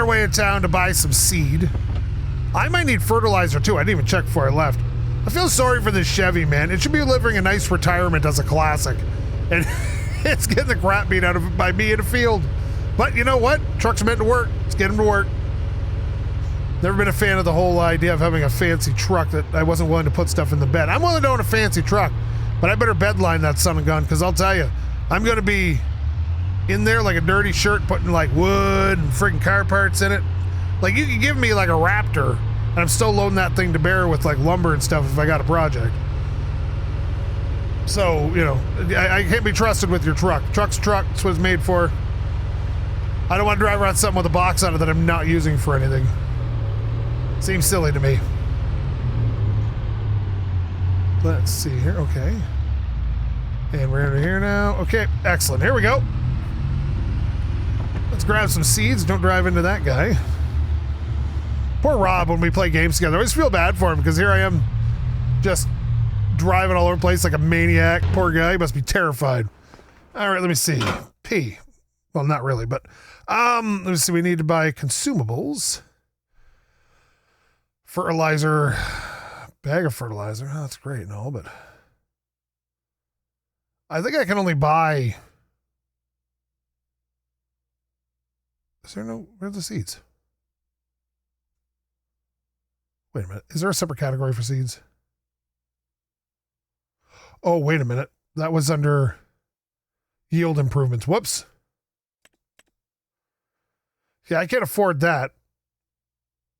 our way in town to buy some seed. I might need fertilizer too. I didn't even check before I left. I feel sorry for this Chevy, man. It should be living a nice retirement as a classic. And it's getting the crap beat out of it by me in a field. But you know what? Trucks are meant to work. Let's get them to work. Never been a fan of the whole idea of having a fancy truck that I wasn't willing to put stuff in the bed. I'm willing to own a fancy truck, but I better bedline that son of a gun, because I'll tell you, I'm going to be in there like a dirty shirt putting like wood and freaking car parts in it. Like you can give me like a Raptor and I'm still loading that thing to bear with like lumber and stuff if I got a project. So, you know, I can't be trusted with your truck. Truck's truck. That's what it's made for. I don't want to drive around something with a box on it that I'm not using for anything. Seems silly to me. Let's see here. Okay. And we're over here now. Okay, excellent. Here we go. Let's grab some seeds. Don't drive into that guy. Poor Rob, when we play games together, I always feel bad for him because here I am just driving all over the place like a maniac. Poor guy, he must be terrified. All right, let me see. P. Well, not really, but let me see. We need to buy consumables. Fertilizer. Bag of fertilizer. Oh, that's great and all, but I think I can only buy. Is there no, where are the seeds? Wait a minute. Is there a separate category for seeds? Oh, wait a minute. That was under yield improvements. Whoops. Yeah, I can't afford that.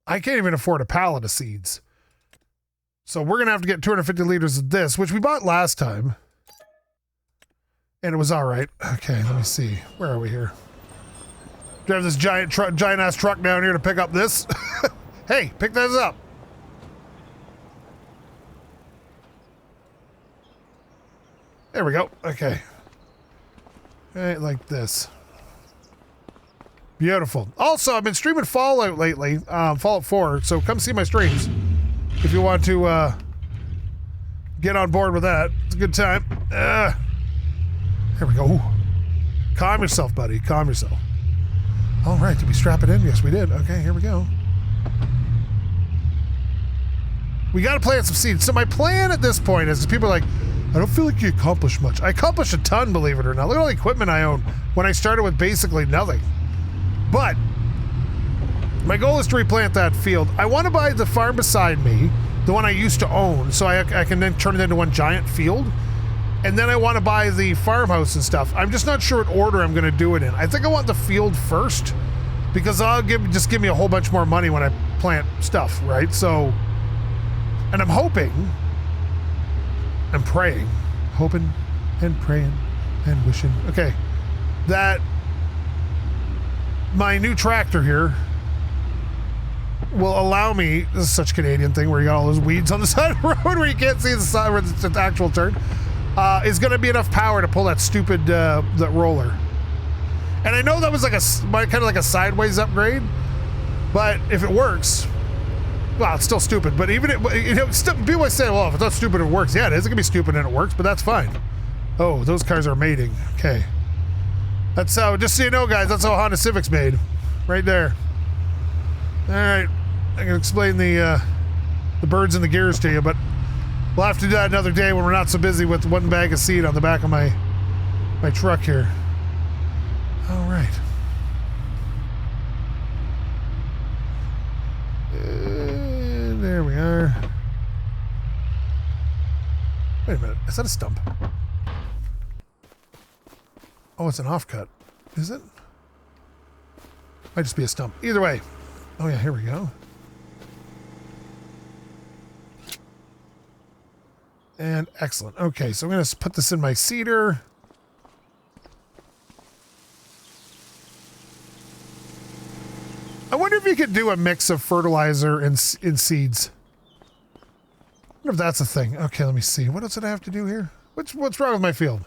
I can't even afford a pallet of seeds. So we're going to have to get 250 liters of this, which we bought last time. And it was all right. Okay, let me see. Where are we here? Do I have this giant-ass truck down here to pick up this? Hey, pick this up. There we go. Okay. Right, like this. Beautiful. Also, I've been streaming Fallout lately, Fallout 4, so come see my streams if you want to get on board with that. It's a good time. There we go. Calm yourself, buddy. Calm yourself. All right, did we strap it in? Yes, we did. Okay, here we go. We got to plant some seeds. So my plan at this point is people are like, I don't feel like you accomplished much. I accomplished a ton, believe it or not. Look at all the equipment I own when I started with basically nothing. But my goal is to replant that field. I want to buy the farm beside me, the one I used to own, so I can then turn it into one giant field. And then I want to buy the farmhouse and stuff. I'm just not sure what order I'm going to do it in. I think I want the field first because just give me a whole bunch more money when I plant stuff, right? So, and I'm hoping, I'm praying, hoping and praying and wishing. Okay, that my new tractor here will allow me, this is such a Canadian thing where you got all those weeds on the side of the road where you can't see the side where it's an actual turn, is going to be enough power to pull that stupid that roller. And I know that was like kind of like a sideways upgrade, but if it works, well, it's still stupid. But even people always say, well, if it's not stupid, it works. Yeah, it is. It can be stupid and it works, but that's fine. Oh, those cars are mating. Okay. That's how, just so you know, guys, that's how Honda Civic's made. Right there. All right. I can explain the birds and the gears to you, but we'll have to do that another day when we're not so busy with one bag of seed on the back of my truck here. All right. And there we are. Wait a minute. Is that a stump? Oh, it's an offcut. Is it? Might just be a stump. Either way. Oh yeah, here we go. And excellent. Okay, so I'm going to put this in my seeder. I wonder if you could do a mix of fertilizer and seeds. I wonder if that's a thing. Okay, let me see. What else did I have to do here? What's wrong with my field?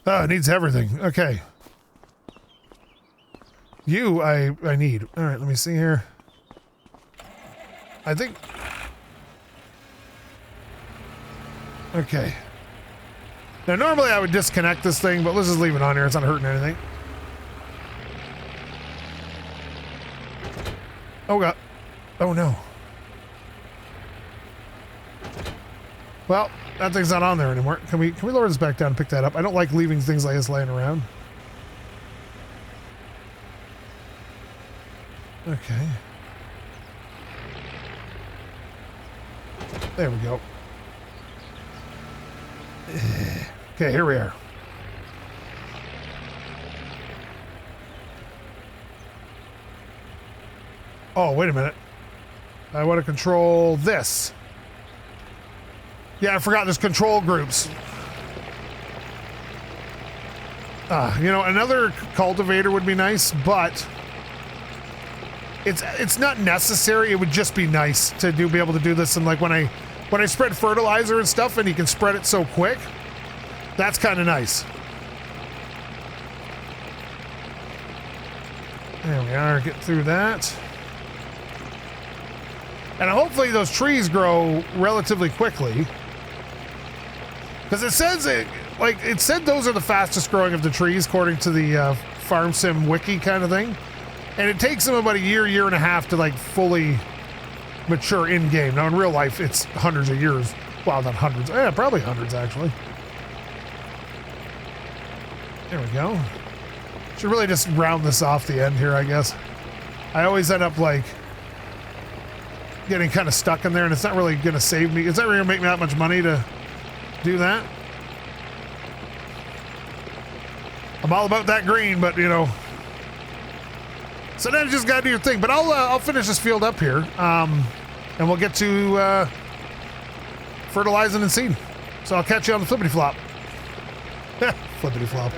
Oh, it needs everything. Okay. I need. All right, let me see here. I think. Okay. Now, normally I would disconnect this thing, but let's just leave it on here. It's not hurting anything. Oh god. Oh no. Well, that thing's not on there anymore. Can we lower this back down and pick that up? I don't like leaving things like this laying around. Okay. There we go. Okay, here we are. Oh, wait a minute. I want to control this. Yeah, I forgot there's control groups. You know, another cultivator would be nice, but it's not necessary. It would just be nice to be able to do this. And like when I spread fertilizer and stuff, and you can spread it so quick, that's kind of nice. There we are. Get through that. And hopefully those trees grow relatively quickly. Because it says it said those are the fastest growing of the trees according to the Farm Sim wiki kind of thing. And it takes them about a year and a half to like fully mature in game. Now in real life it's hundreds of years. Well, not hundreds. Yeah, probably hundreds actually. There we go. Should really just round this off the end here, I guess. I always end up like getting kind of stuck in there, and it's not really going to save me. It's not really going to make me that much money to do that. I'm all about that green, but you know, sometimes you just got to do your thing. But I'll finish this field up here, and we'll get to fertilizing and seeding. So I'll catch you on the flippity flop. Flippity flop.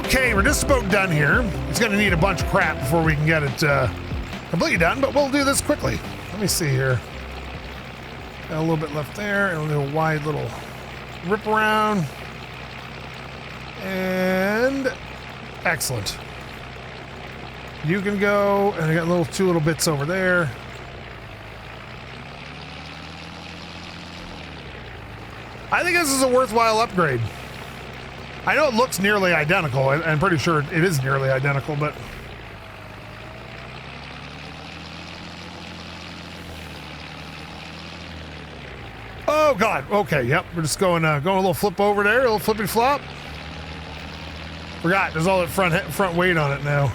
Okay, we're just about done here. It's going to need a bunch of crap before we can get it completely done, but we'll do this quickly. Let me see here. Got a little bit left there, and a little wide little rip around. And excellent. You can go, and I got two little bits over there. I think this is a worthwhile upgrade. I know it looks nearly identical. I'm pretty sure it is nearly identical, but oh god. Okay, yep. We're just going a little flip over there, a little flippy flop. Forgot there's all that front weight on it now.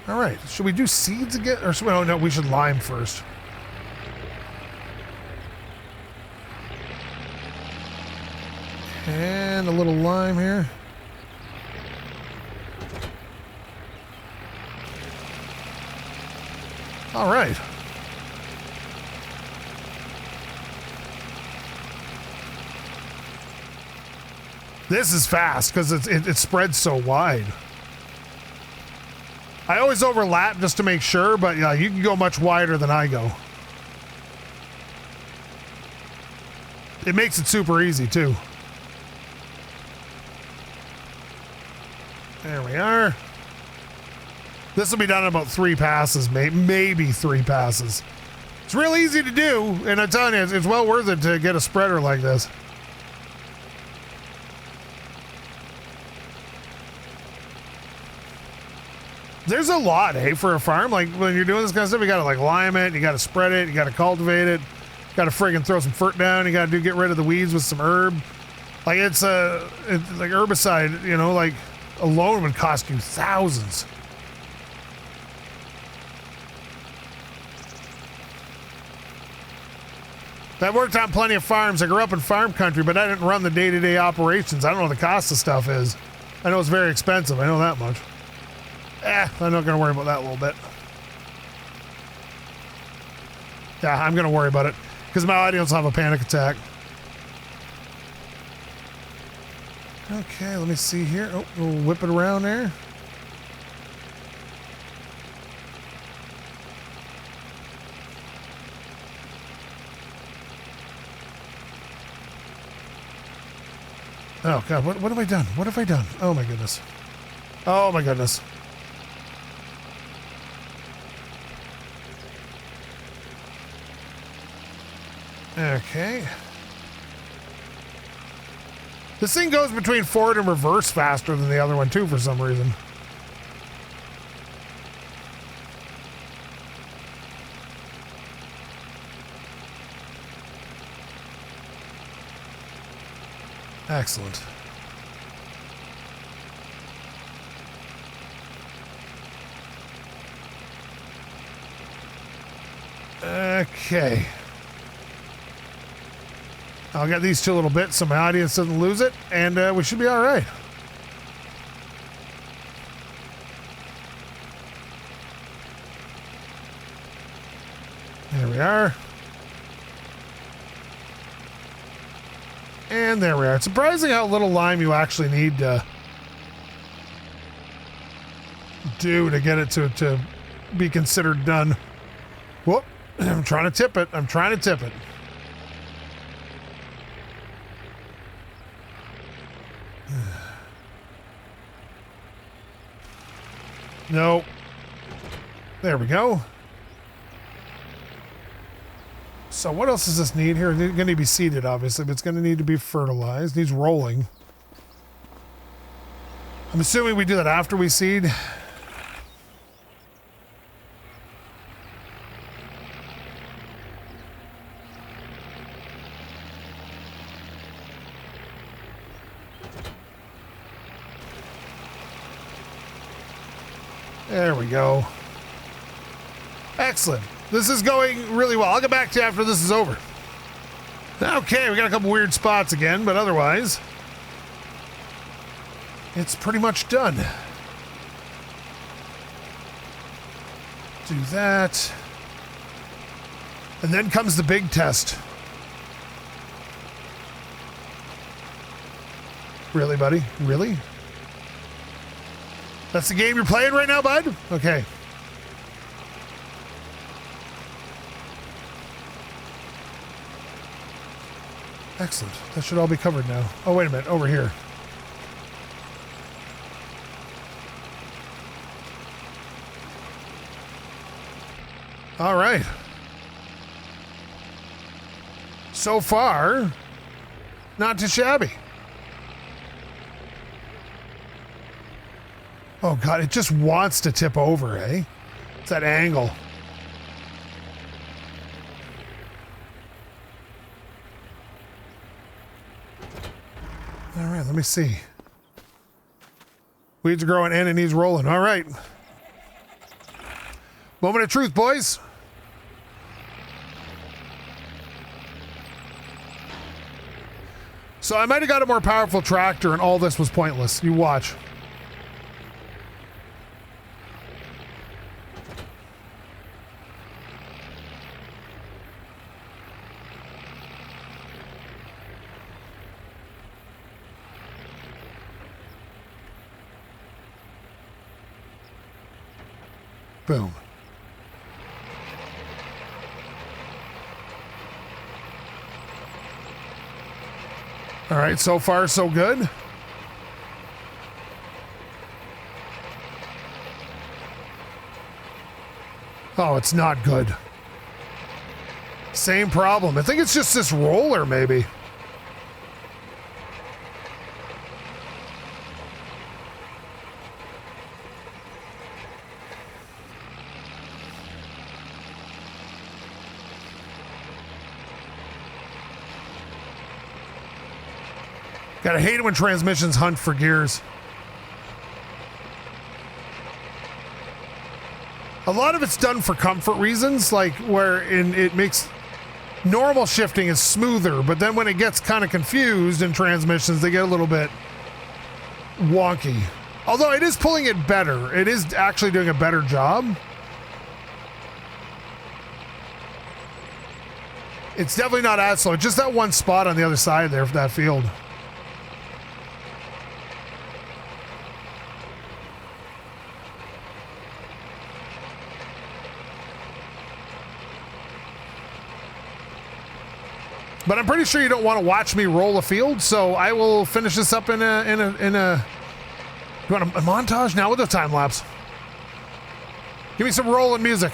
All right, should we do seeds again, or oh no, we should lime first. And a little lime here. All right. This is fast because it spreads so wide. I always overlap just to make sure, but yeah, you can go much wider than I go. It makes it super easy too. There we are. This will be done in about 3 passes, maybe 3 passes. It's real easy to do, and I'm telling you, it's well worth it to get a spreader like this. There's a lot, for a farm. Like, when you're doing this kind of stuff, you gotta, like, lime it, you gotta spread it, you gotta cultivate it, you gotta friggin' throw some fert down, you gotta get rid of the weeds with some herb. Like it's like herbicide, you know, like alone would cost you thousands. I've worked on plenty of farms. I grew up in farm country, but I didn't run the day-to-day operations. I don't know what the cost of stuff is. I know it's very expensive. I know that much. I'm not going to worry about that a little bit. Yeah, I'm going to worry about it because my audience will have a panic attack. Okay, let me see here. Oh, we'll whip it around there. Oh, God, what have I done? What have I done? Oh, my goodness. Oh, my goodness. Okay. This thing goes between forward and reverse faster than the other one, too, for some reason. Excellent. Okay. I'll get these two little bits so my audience doesn't lose it, and we should be all right. There we are. And there we are. It's surprising how little lime you actually need to do to get it to be considered done. Whoop. I'm trying to tip it. I'm trying to tip it. No. There we go. So what else does this need here? It's going to be seeded, obviously, but it's going to need to be fertilized. It needs rolling. I'm assuming we do that after we seed. There we go. Excellent. This is going really well. I'll get back to you after this is over. Okay, we got a couple weird spots again, but otherwise, it's pretty much done. Do that. And then comes the big test. Really, buddy? Really? That's the game you're playing right now, bud? Okay. Excellent. That should all be covered now. Oh, wait a minute. Over here. All right. So far, not too shabby. Oh, God. It just wants to tip over, eh? It's that angle. All right, let me see. Weeds are growing and it needs rolling. All right. Moment of truth, boys. So I might have got a more powerful tractor and all this was pointless. You watch. Boom. All right, so far so good. Oh, it's not good. Same problem. I think it's just this roller, maybe. Gotta hate it when transmissions hunt for gears. A lot of it's done for comfort reasons, like where it makes normal shifting is smoother, but then when it gets kind of confused in transmissions, they get a little bit wonky. Although it is pulling it better. It is actually doing a better job. It's definitely not as slow. Just that one spot on the other side there of that field. But I'm pretty sure you don't want to watch me roll a field, so I will finish this up in a you want a montage now with a time lapse? Give me some rolling music.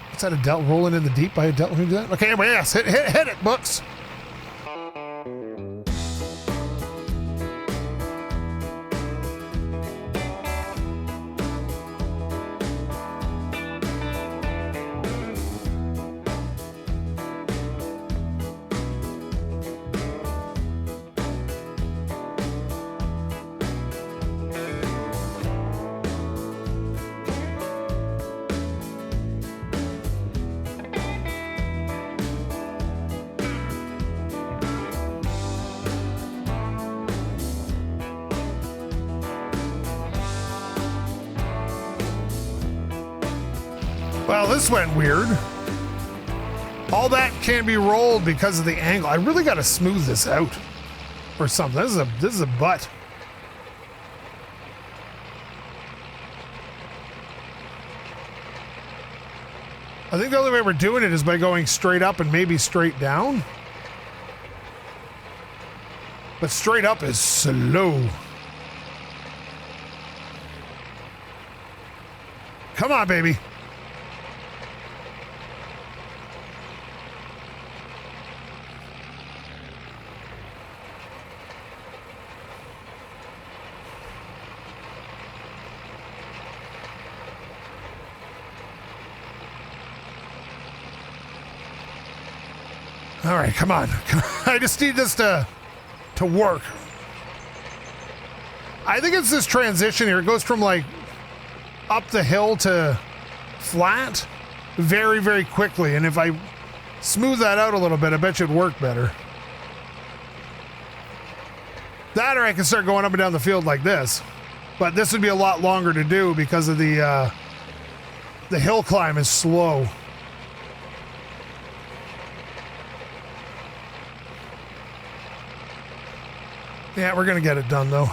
What's that, Adele rolling in the deep by Adele? Who did that? Okay, anyway, yes, hit it, books. Well, this went weird. All that can be rolled because of the angle. I really got to smooth this out or something. This is a butt. I think the only way we're doing it is by going straight up and maybe straight down. But straight up is slow. Come on, baby. All right, come on. I just need this to work. I think it's this transition here. It goes from like up the hill to flat very, very quickly. And if I smooth that out a little bit, I bet you it'd work better. That or I can start going up and down the field like this. But this would be a lot longer to do because of the hill climb is slow. Yeah, we're gonna get it done though.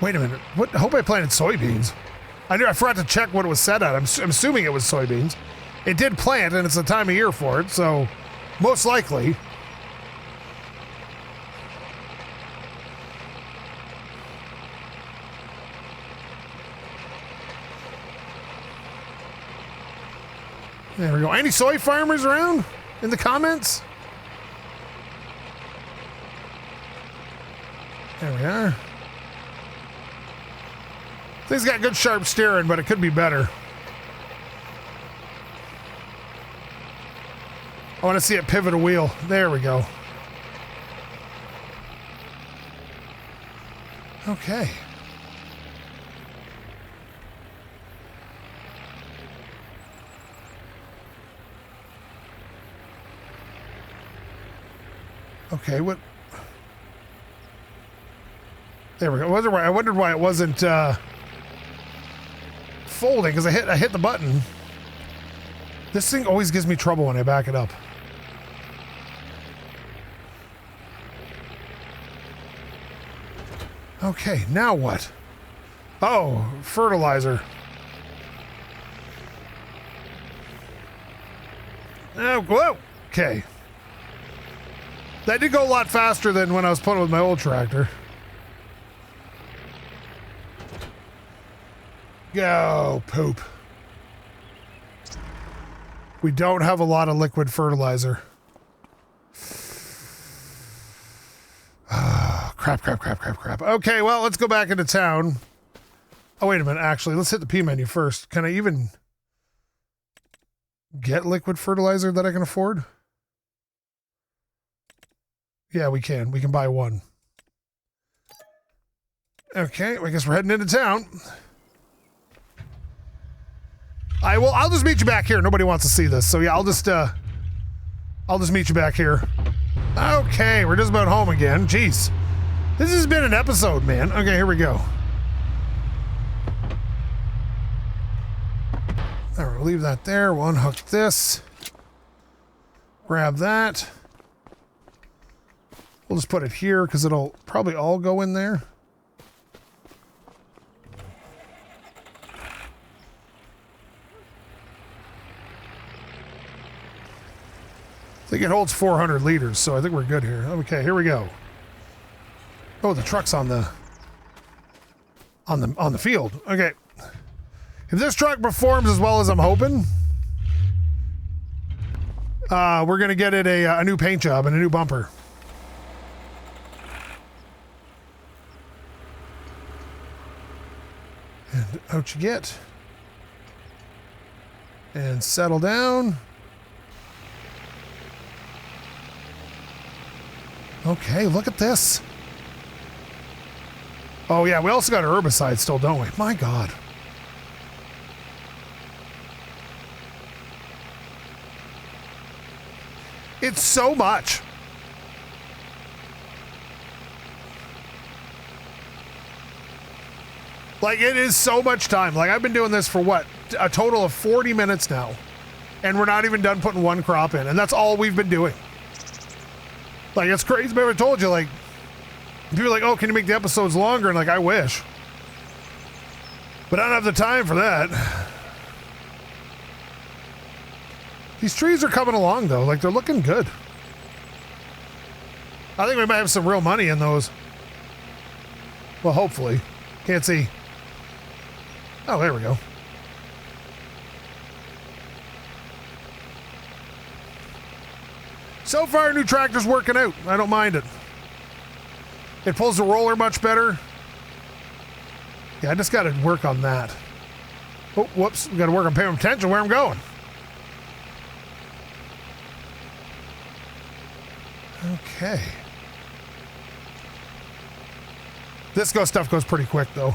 Wait a minute. What? I hope I planted soybeans. I forgot to check what it was set at. I'm assuming it was soybeans. It did plant, and it's the time of year for it, so most likely. There we go. Any soy farmers around in the comments? There we are. Thing's got good sharp steering, but it could be better. I want to see it pivot a wheel. There we go. Okay. Okay, what? There we go. I wondered why it wasn't folding, because I hit the button. This thing always gives me trouble when I back it up. Okay, now what? Oh, fertilizer. Oh, whoa. Okay. That did go a lot faster than when I was putting it with my old tractor. Go, poop. We don't have a lot of liquid fertilizer. Crap. Okay, well, let's go back into town. Oh, wait a minute, actually. Let's hit the P menu first. Can I even... get liquid fertilizer that I can afford? Yeah, we can. We can buy one. Okay, I guess we're heading into town. I'll just meet you back here. Nobody wants to see this. So yeah, I'll just meet you back here. Okay, we're just about home again. Jeez. This has been an episode, man. Okay, here we go. All right, we'll leave that there. We'll unhook this. Grab that. We'll just put it here because it'll probably all go in there. I think it holds 400 liters, so I think we're good here. Okay, here we go. Oh, the truck's on the field. Okay. If this truck performs as well as I'm hoping, we're gonna get it a new paint job and a new bumper. And out you get. And settle down. Okay, look at this. Oh yeah, we also got our herbicide still, don't we? My God. It's so much. Like, it is so much time. Like, I've been doing this for what? A total of 40 minutes now. And we're not even done putting one crop in. And that's all we've been doing. Like, it's crazy. But I told you, like, people are like, oh, can you make the episodes longer? And like, I wish. But I don't have the time for that. These trees are coming along, though. Like, they're looking good. I think we might have some real money in those. Well, hopefully. Can't see. Oh, there we go. So far, new tractor's working out. I don't mind it. It pulls the roller much better. Yeah, I just got to work on that. Oh, whoops. We got to work on paying attention where I'm going. Okay. This stuff goes pretty quick, though.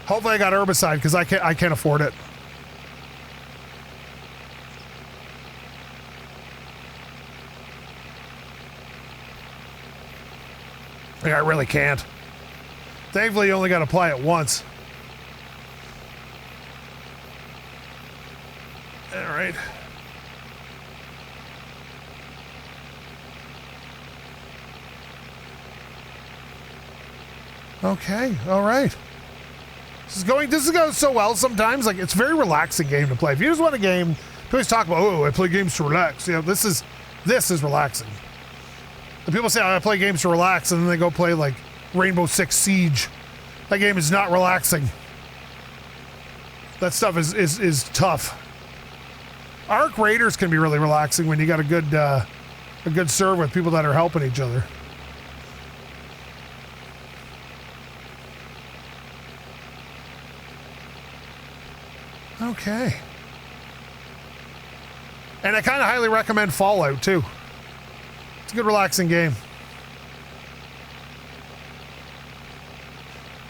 Hopefully I got herbicide, because I can't afford it. Yeah, I really can't. Thankfully, you only got to apply it once. All right. Okay, all right. This is going so well sometimes. Like, it's a very relaxing game to play. If you just want a game, people always talk about, oh, I play games to relax. You know, this is relaxing. And people say, oh, I play games to relax, and then they go play like Rainbow Six Siege. That game is not relaxing. That stuff is tough. Arc Raiders can be really relaxing when you got a good serve with people that are helping each other. Okay. And I kind of highly recommend Fallout, too. It's a good, relaxing game.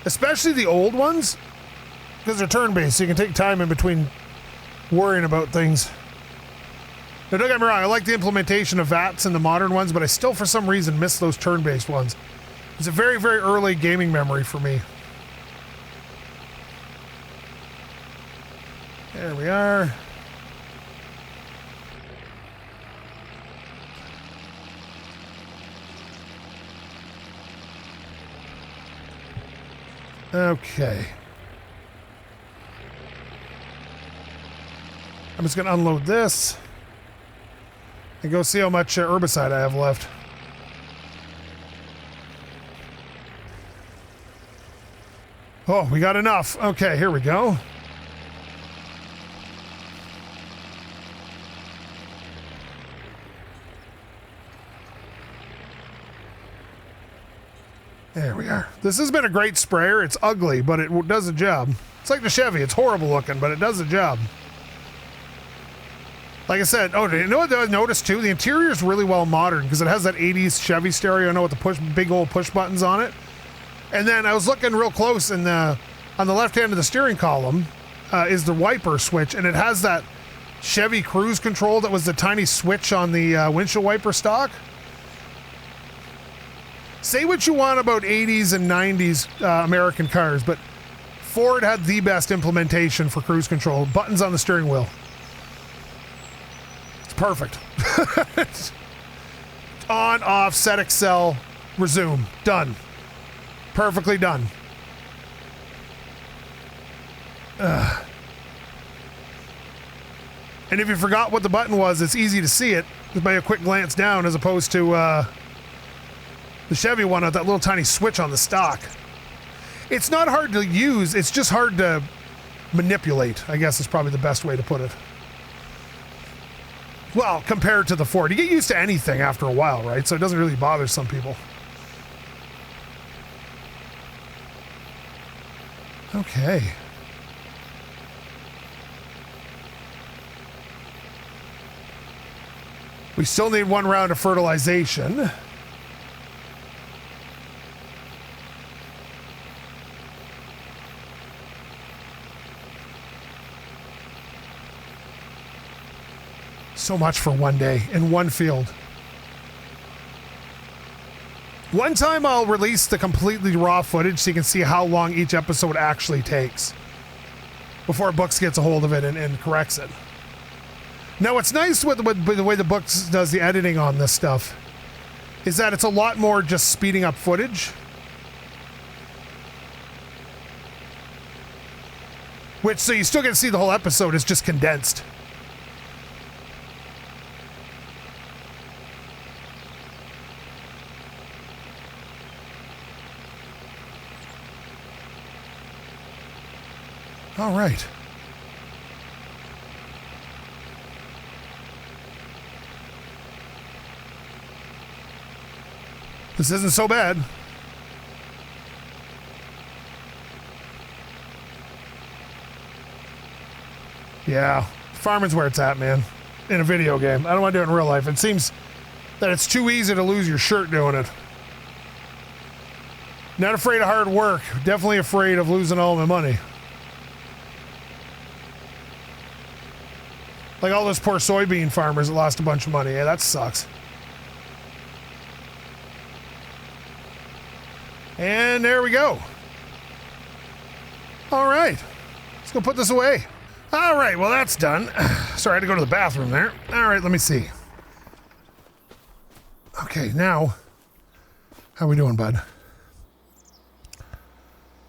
Especially the old ones, because they're turn-based, so you can take time in between worrying about things. Now, don't get me wrong, I like the implementation of VATs in the modern ones, but I still, for some reason, miss those turn-based ones. It's a very, very early gaming memory for me. There we are. Okay. I'm just going to unload this and go see how much herbicide I have left. Oh, we got enough. Okay, here we go. There we are. This has been a great sprayer. It's ugly, but it does the job. It's like the Chevy. It's horrible looking, but it does the job. Like I said, oh, you know what I noticed too? The interior is really well modern because it has that 80s Chevy stereo, I know, with the big old push buttons on it. And then I was looking real close, and on the left hand of the steering column is the wiper switch, and it has that Chevy cruise control that was the tiny switch on the windshield wiper stock. Say what you want about 80s and 90s American cars, but Ford had the best implementation for cruise control. Buttons on the steering wheel. It's perfect. On, off, set, excel, resume. Done. Perfectly done. And if you forgot what the button was, it's easy to see it just by a quick glance down, as opposed to the Chevy one with that little tiny switch on the stock. It's not hard to use, it's just hard to manipulate, I guess is probably the best way to put it. Well, compared to the Ford. You get used to anything after a while, right? So it doesn't really bother some people. Okay. We still need one round of fertilization. So much for one day in one field. One time I'll release the completely raw footage so you can see how long each episode actually takes before Books gets a hold of it and corrects it. Now, what's nice with the way the Books does the editing on this stuff is that it's a lot more just speeding up footage. Which, so you still get to see the whole episode, it's just condensed. All right. This isn't so bad. Yeah, farming's where it's at, man. In a video game. I don't want to do it in real life. It seems that it's too easy to lose your shirt doing it. Not afraid of hard work. Definitely afraid of losing all my money. Like all those poor soybean farmers that lost a bunch of money. Yeah, that sucks. And there we go. All right. Let's go put this away. All right, well, that's done. Sorry, I had to go to the bathroom there. All right, let me see. Okay, now, how we doing, bud?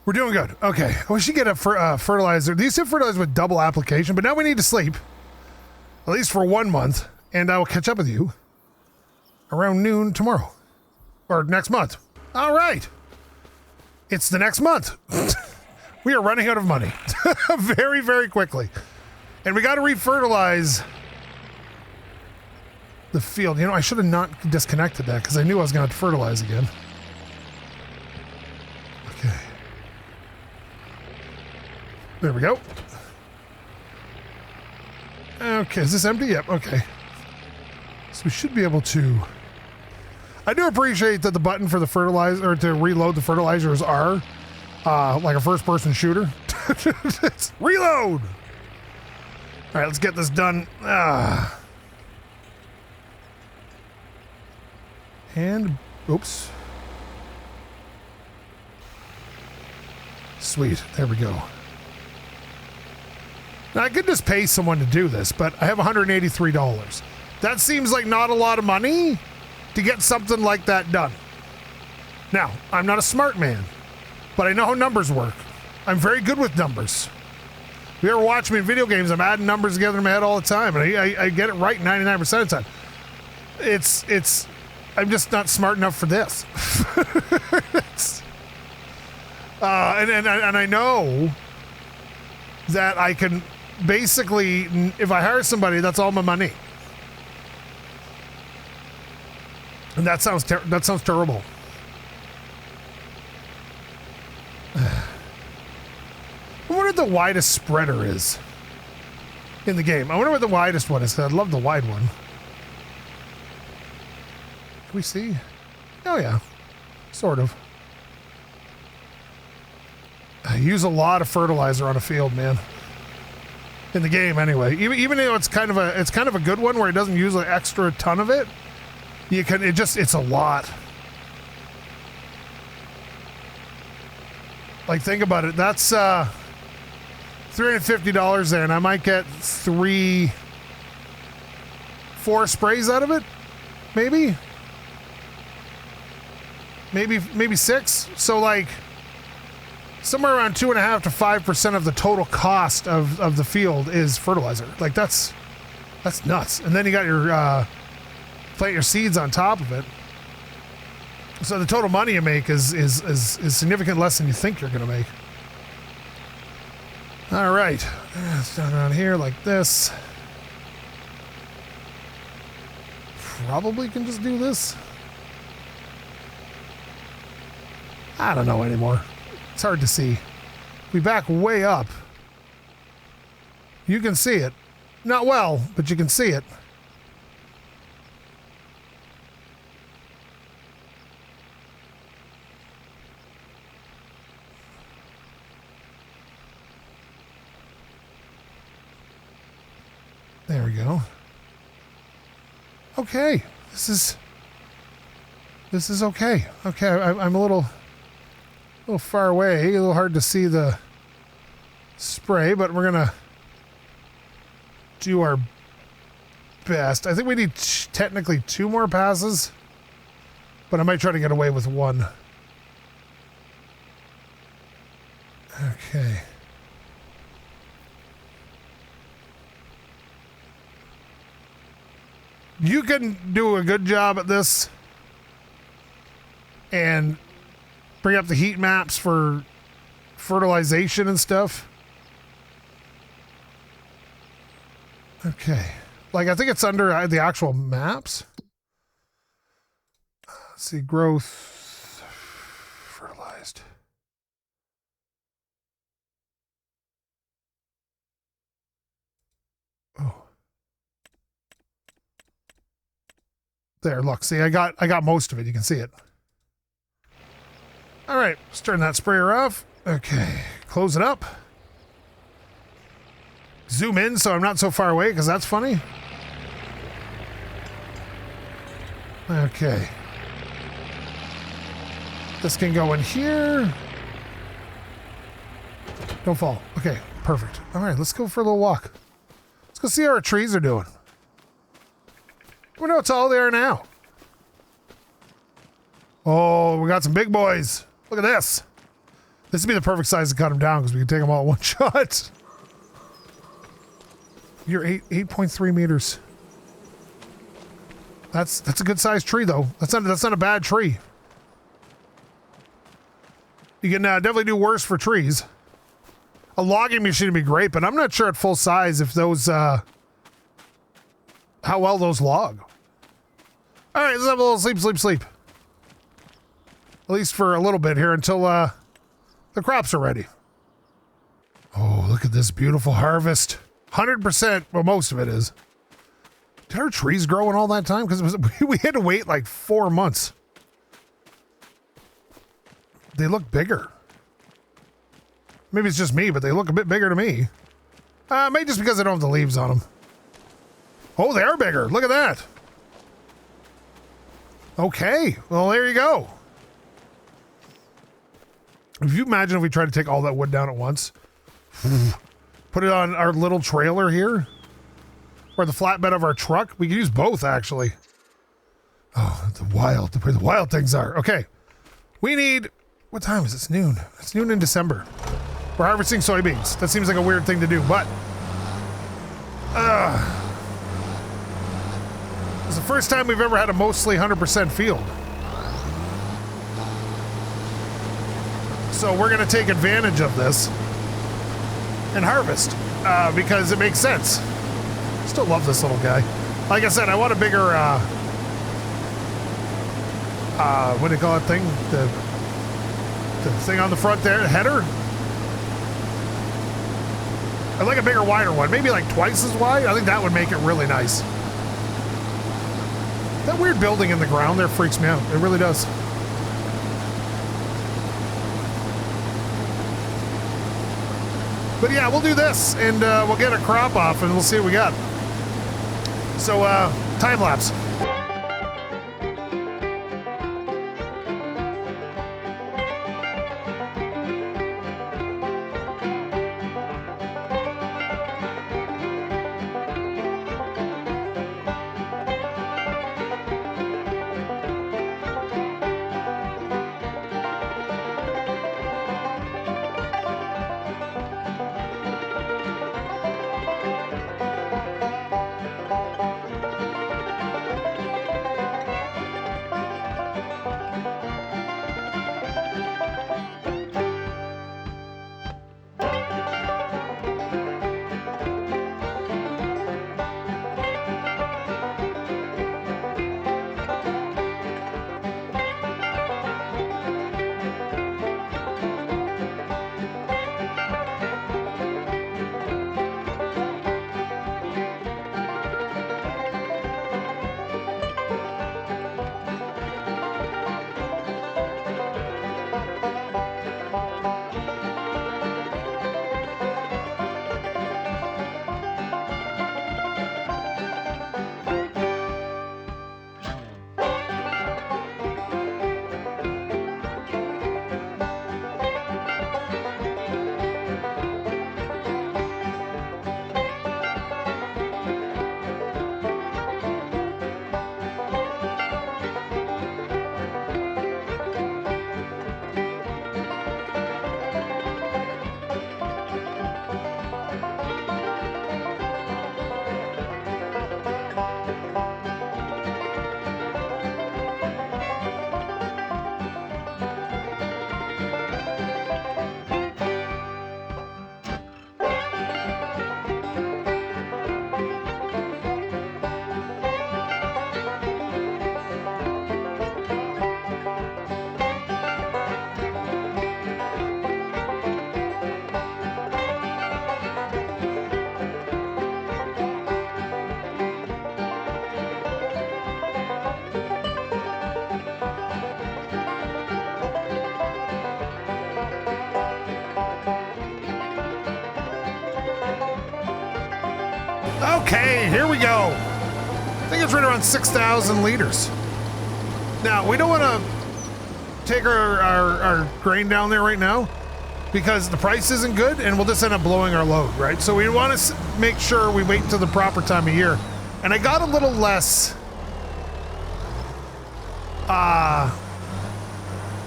We're doing good. Okay, we should get a fertilizer. These have fertilizer with double application, but now we need to sleep. At least for 1 month, and I will catch up with you around noon tomorrow. Or next month. All right. It's the next month. We are running out of money. Very, very quickly. And we got to refertilize the field. You know, I should have not disconnected that because I knew I was going to have to fertilize again. Okay. There we go. Okay, is this empty? Yep, okay. So we should be able to... I do appreciate that the button for the fertilizer, or to reload the fertilizer, is R. Like a first-person shooter. Reload! Alright, let's get this done. And... oops. Sweet, there we go. Now, I could just pay someone to do this, but I have $183. That seems like not a lot of money to get something like that done. Now, I'm not a smart man, but I know how numbers work. I'm very good with numbers. If you ever watch me in video games, I'm adding numbers together in my head all the time, and I get it right 99% of the time. I'm just not smart enough for this. And I know that I can... basically, if I hire somebody, that's all my money. And that sounds terrible. I wonder what the widest spreader is in the game. I wonder what the widest one is. I'd love the wide one. Can we see? Oh yeah, sort of. I use a lot of fertilizer on a field, man. In the game, anyway. Even though it's kind of a good one where it doesn't use an extra ton of it. You can. It's a lot. Like, think about it. That's $350 there, and I might get 4 sprays out of it, maybe. Maybe 6. So like somewhere around 2.5 to 5% of the total cost of the field is fertilizer. Like that's nuts. And then you got your plant your seeds on top of it. So the total money you make is significantly less than you think you're gonna make. All right, it's down around here like this. Probably can just do this. I don't know anymore. It's hard to see. We back way up. You can see it. Not well, but you can see it. There we go. Okay, this is okay. Okay, I'm a little far away, a little hard to see the spray, but we're gonna do our best. I think we need technically 2 more passes, but I might try to get away with 1. Okay. You can do a good job at this and bring up the heat maps for fertilization and stuff. Okay. Like, I think it's under the actual maps. Let's see, growth, fertilized. Oh. There, look, see, I got most of it. You can see it. All right, let's turn that sprayer off. Okay, close it up. Zoom in so I'm not so far away, because that's funny. Okay. This can go in here. Don't fall. Okay, perfect. All right, let's go for a little walk. Let's go see how our trees are doing. We know it's all there now. Oh, we got some big boys. Look at this. This would be the perfect size to cut them down because we can take them all in one shot. You're 8.3 meters. That's a good sized tree though. That's not a bad tree. You can definitely do worse for trees. A logging machine would be great, but I'm not sure at full size if those how well those log. All right, let's have a little sleep. At least for a little bit here until the crops are ready. Oh, look at this beautiful harvest. 100%, well, most of it is. Did our trees grow in all that time? Because we had to wait like 4 months. They look bigger. Maybe it's just me, but they look a bit bigger to me. Maybe just because I don't have the leaves on them. Oh, they are bigger. Look at that. Okay, well, there you go. If you imagine if we tried to take all that wood down at once, put it on our little trailer here, or the flatbed of our truck, we could use both, actually. Oh, the way the wild things are. Okay, we need, what time is it? It's noon. It's noon in December. We're harvesting soybeans. That seems like a weird thing to do, but it's the first time we've ever had a mostly 100% field. So we're going to take advantage of this and harvest because it makes sense. Still love this little guy. Like I said, I want a bigger, what do you call that thing? The thing on the front there, header. I'd like a bigger, wider one. Maybe like twice as wide. I think that would make it really nice. That weird building in the ground there freaks me out. It really does. But yeah, we'll do this, and we'll get a crop off, and we'll see what we got. So, time lapse. Okay, here we go. I think it's right around 6,000 liters. Now, we don't want to take our grain down there right now because the price isn't good and we'll just end up blowing our load, right? So we want to make sure we wait till the proper time of year. And I got a little less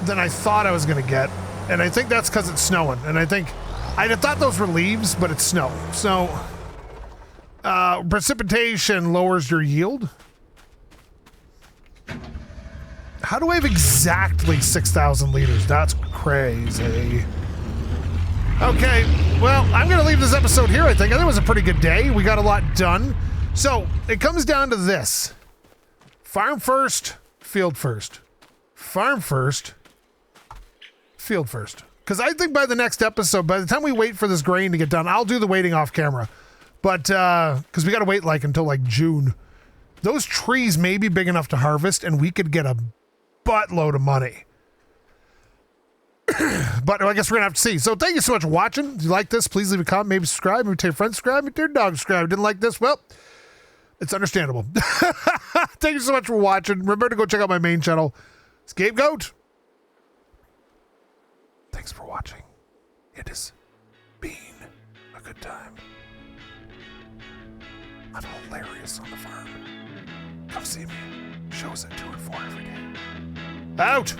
than I thought I was going to get. And I think that's because it's snowing. And I thought those were leaves, but it's snow. So precipitation lowers your yield. How do I have exactly 6,000 liters? That's crazy. Okay, well, I'm going to leave this episode here, I think. I think it was a pretty good day. We got a lot done. So, it comes down to this. Farm first, field first. Farm first, field first. Because I think by the next episode, by the time we wait for this grain to get done, I'll do the waiting off camera. But, because we got to wait until June. Those trees may be big enough to harvest, and we could get a buttload of money. But I guess we're gonna have to see. So thank you so much for watching. If you like this, please leave a comment, maybe subscribe, maybe tell your friends subscribe, maybe tell your dog subscribe. Didn't like this? Well, it's understandable. Thank you so much for watching. Remember to go check out my main channel, SkapeGote. Thanks for watching. It has been a good time. I'm hilarious on the farm. Come see me. Shows at 2 and 4 every day. Out!